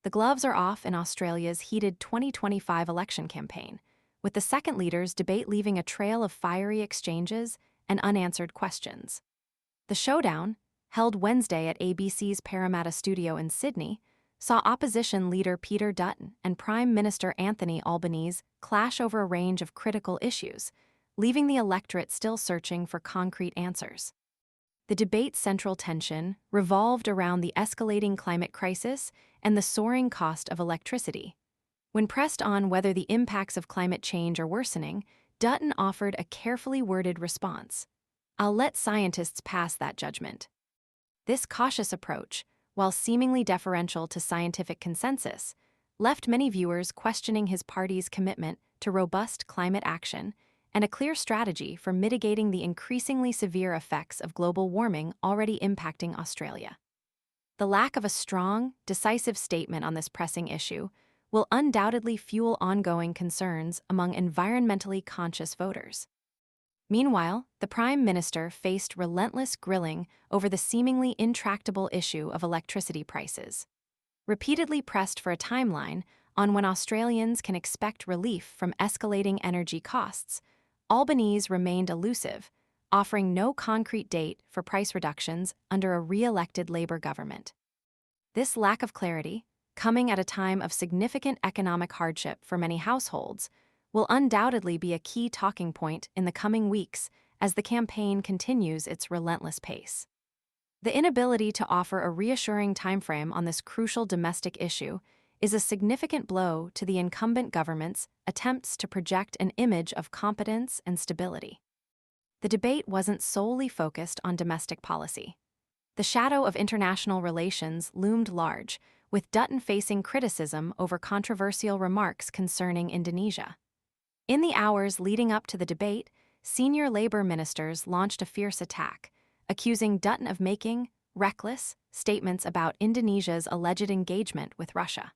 The gloves are off in Australia's heated 2025 election campaign, with the second leaders' debate leaving a trail of fiery exchanges and unanswered questions. The showdown, held Wednesday at ABC's Parramatta studio in Sydney, saw opposition leader Peter Dutton and Prime Minister Anthony Albanese clash over a range of critical issues, leaving the electorate still searching for concrete answers. The debate's central tension revolved around the escalating climate crisis and the soaring cost of electricity. When pressed on whether the impacts of climate change are worsening, Dutton offered a carefully worded response. "I'll let scientists pass that judgment." This cautious approach, while seemingly deferential to scientific consensus, left many viewers questioning his party's commitment to robust climate action and a clear strategy for mitigating the increasingly severe effects of global warming already impacting Australia. The lack of a strong, decisive statement on this pressing issue will undoubtedly fuel ongoing concerns among environmentally conscious voters. Meanwhile, the Prime Minister faced relentless grilling over the seemingly intractable issue of electricity prices. Repeatedly pressed for a timeline on when Australians can expect relief from escalating energy costs, Albanese remained elusive, offering no concrete date for price reductions under a re-elected Labour government. This lack of clarity, coming at a time of significant economic hardship for many households, will undoubtedly be a key talking point in the coming weeks as the campaign continues its relentless pace. The inability to offer a reassuring timeframe on this crucial domestic issue is a significant blow to the incumbent government's attempts to project an image of competence and stability. The debate wasn't solely focused on domestic policy. The shadow of international relations loomed large, with Dutton facing criticism over controversial remarks concerning Indonesia. In the hours leading up to the debate, senior Labour ministers launched a fierce attack, accusing Dutton of making reckless statements about Indonesia's alleged engagement with Russia.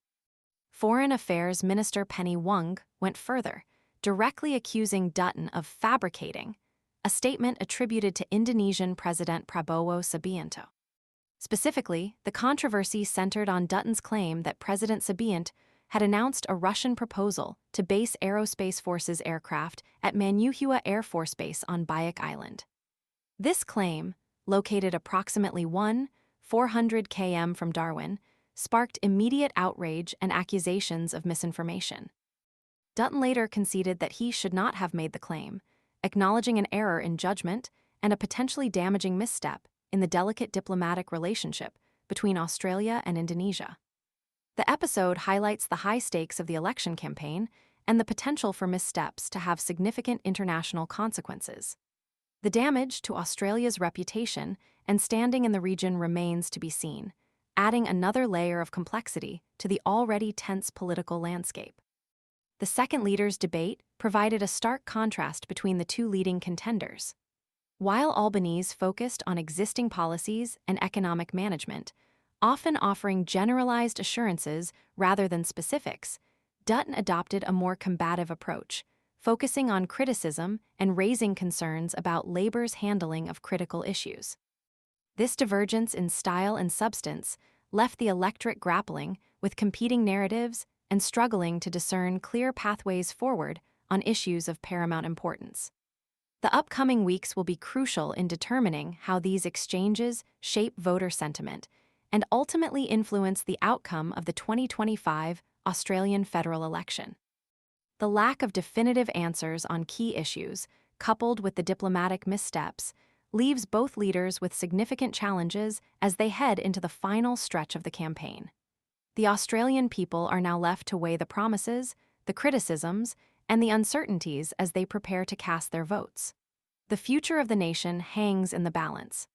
Foreign Affairs Minister Penny Wong went further, directly accusing Dutton of fabricating a statement attributed to Indonesian President Prabowo Subianto. Specifically, the controversy centered on Dutton's claim that President Subianto had announced a Russian proposal to base Aerospace Force's aircraft at Manuhua Air Force Base on Biak Island. This claim, located approximately 400 km from Darwin, sparked immediate outrage and accusations of misinformation. Dutton later conceded that he should not have made the claim, acknowledging an error in judgment and a potentially damaging misstep in the delicate diplomatic relationship between Australia and Indonesia. The episode highlights the high stakes of the election campaign and the potential for missteps to have significant international consequences. The damage to Australia's reputation and standing in the region remains to be seen, adding another layer of complexity to the already tense political landscape. The second leaders' debate provided a stark contrast between the two leading contenders. While Albanese focused on existing policies and economic management, often offering generalized assurances rather than specifics, Dutton adopted a more combative approach, focusing on criticism and raising concerns about Labour's handling of critical issues. This divergence in style and substance left the electorate grappling with competing narratives and struggling to discern clear pathways forward on issues of paramount importance. The upcoming weeks will be crucial in determining how these exchanges shape voter sentiment and ultimately influence the outcome of the 2025 Australian federal election. The lack of definitive answers on key issues, coupled with the diplomatic missteps, leaves both leaders with significant challenges as they head into the final stretch of the campaign. The Australian people are now left to weigh the promises, the criticisms, and the uncertainties as they prepare to cast their votes. The future of the nation hangs in the balance,